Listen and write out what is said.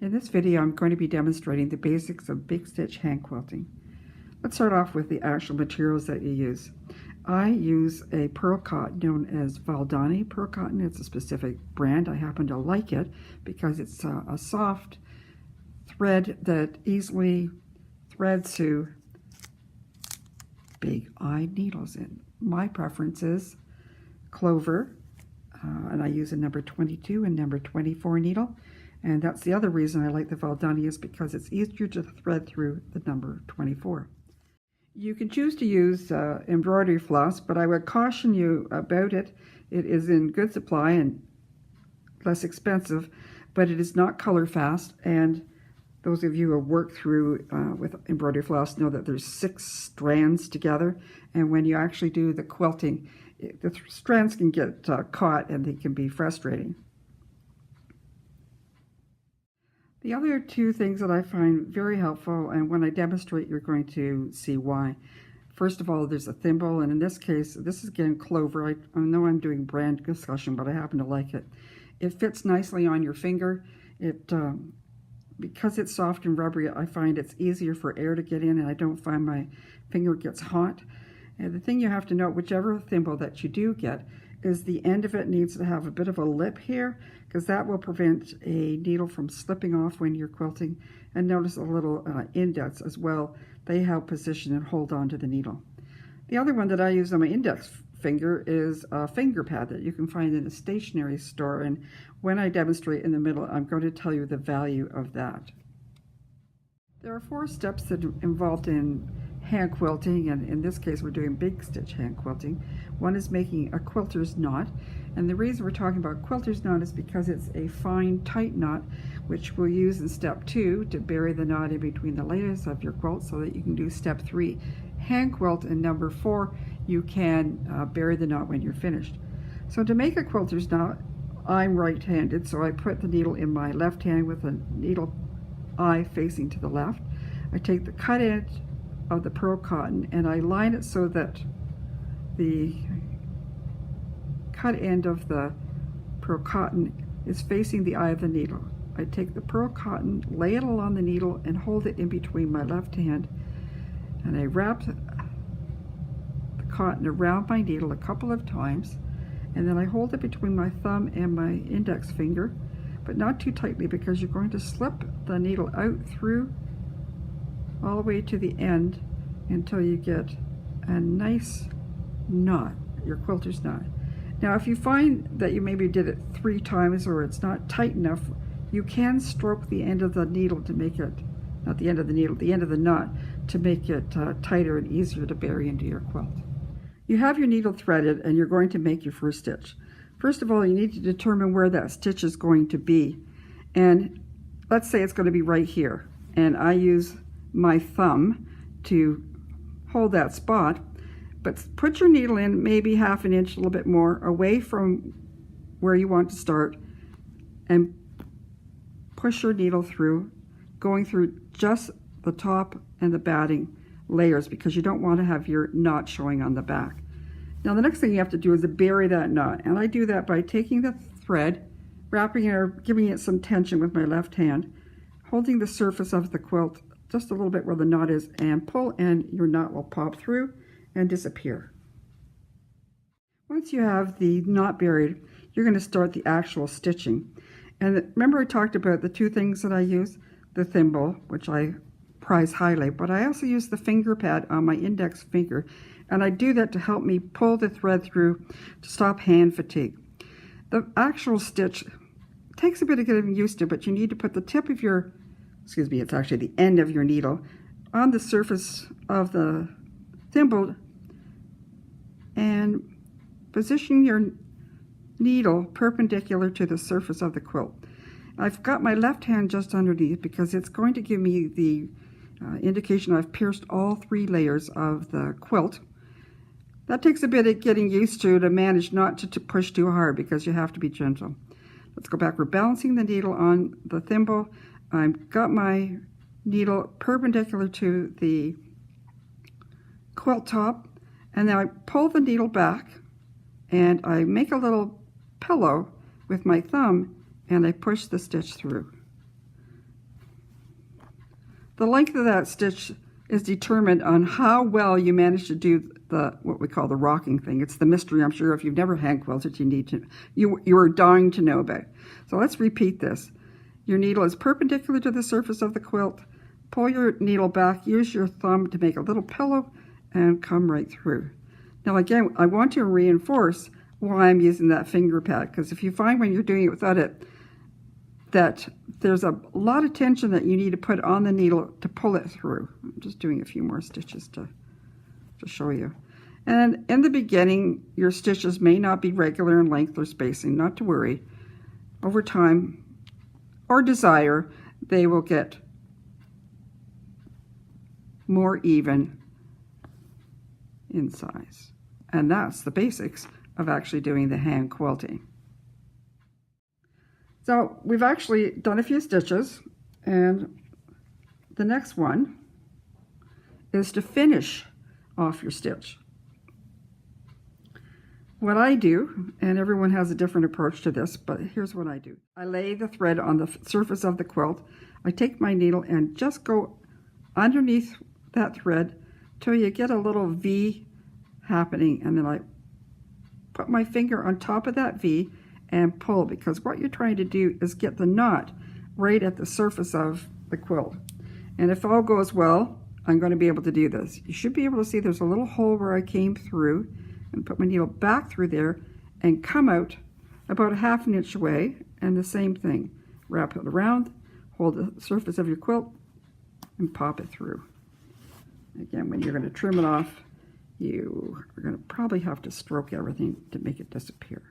In this video, I'm going to be demonstrating the basics of Big Stitch Hand Quilting. Let's start off with the actual materials that you use. I use a pearl cotton known as Valdani pearl cotton. It's a specific brand. I happen to like it because it's a soft thread that easily threads to big-eyed needles. And my preference is clover, and I use a number 22 and number 24 needle. And that's the other reason I like the Valdani, is because it's easier to thread through the number 24. You can choose to use embroidery floss, but I would caution you about it. It is in good supply and less expensive, but it is not color fast. And those of you who have worked through with embroidery floss know that there's 6 strands together. And when you actually do the quilting, the strands can get caught and they can be frustrating. The other two things that I find very helpful, and when I demonstrate you're going to see why. First of all, there's a thimble, and in this case, this is again clover. I know I'm doing brand discussion, but I happen to like it. It fits nicely on your finger. Because it's soft and rubbery, I find it's easier for air to get in, and I don't find my finger gets hot. And the thing you have to note, whichever thimble that you do get, is the end of it needs to have a bit of a lip here, because that will prevent a needle from slipping off when you're quilting. And notice a little indents as well. They help position and hold on to the needle. The other one that I use on my index finger is a finger pad that you can find in a stationery store. And when I demonstrate in the middle, I'm going to tell you the value of that. There are 4 steps that are involved in hand quilting, and in this case we're doing Big Stitch Hand Quilting. One is making a quilter's knot, and the reason we're talking about quilter's knot is because it's a fine tight knot which we'll use in step 2 to bury the knot in between the layers of your quilt so that you can do step 3 hand quilt, and number 4 you can bury the knot when you're finished. So to make a quilter's knot, I'm right-handed, so I put the needle in my left hand with the needle eye facing to the left. I take the cut edge of the pearl cotton and I line it so that the cut end of the pearl cotton is facing the eye of the needle. I take the pearl cotton, lay it along the needle, and hold it in between my left hand, and I wrap the cotton around my needle a couple of times, and then I hold it between my thumb and my index finger, but not too tightly, because you're going to slip the needle out through all the way to the end until you get a nice knot, your quilter's knot. Now if you find that you maybe did it 3 times or it's not tight enough, you can stroke the end of the needle to make it, not the end of the needle, the end of the knot, to make it tighter and easier to bury into your quilt. You have your needle threaded and you're going to make your first stitch. First of all, you need to determine where that stitch is going to be. And let's say it's going to be right here. And I use my thumb to hold that spot, but put your needle in maybe 1/2 inch, a little bit more, away from where you want to start, and push your needle through, going through just the top and the batting layers, because you don't want to have your knot showing on the back. Now the next thing you have to do is to bury that knot, and I do that by taking the thread, wrapping it or giving it some tension with my left hand, holding the surface of the quilt just a little bit where the knot is, and pull, and your knot will pop through and disappear. Once you have the knot buried, you're going to start the actual stitching. And remember I talked about the 2 things that I use? The thimble, which I prize highly, but I also use the finger pad on my index finger, and I do that to help me pull the thread through to stop hand fatigue. The actual stitch takes a bit of getting used to, but you need to put the tip of your, it's actually the end of your needle, on the surface of the thimble, and position your needle perpendicular to the surface of the quilt. I've got my left hand just underneath because it's going to give me the indication I've pierced all 3 layers of the quilt. That takes a bit of getting used to manage not to push too hard, because you have to be gentle. Let's go back. We're balancing the needle on the thimble. I've got my needle perpendicular to the quilt top, and then I pull the needle back and I make a little pillow with my thumb and I push the stitch through. the length of that stitch is determined on how well you manage to do what we call the rocking thing. It's the mystery, I'm sure, if you've never hand quilted, you are dying to know about. So let's repeat this. Your needle is perpendicular to the surface of the quilt. Pull your needle back, use your thumb to make a little pillow, and come right through. Now again, I want to reinforce why I'm using that finger pad, because if you find when you're doing it without it that there's a lot of tension that you need to put on the needle to pull it through. I'm just doing a few more stitches to show you. And in the beginning, your stitches may not be regular in length or spacing, not to worry. Over time, or desire, they will get more even in size. And that's the basics of actually doing the hand quilting. So we've actually done a few stitches, and the next one is to finish off your stitch. What I do, and everyone has a different approach to this, but here's what I do. I lay the thread on the surface of the quilt. I take my needle and just go underneath that thread till you get a little V happening, and then I put my finger on top of that V and pull, because what you're trying to do is get the knot right at the surface of the quilt. And if all goes well, I'm going to be able to do this. You should be able to see there's a little hole where I came through and put my needle back through there and come out about 1/2 inch away, and the same thing. Wrap it around, hold the surface of your quilt, and pop it through. Again, when you're going to trim it off, you are going to probably have to stroke everything to make it disappear.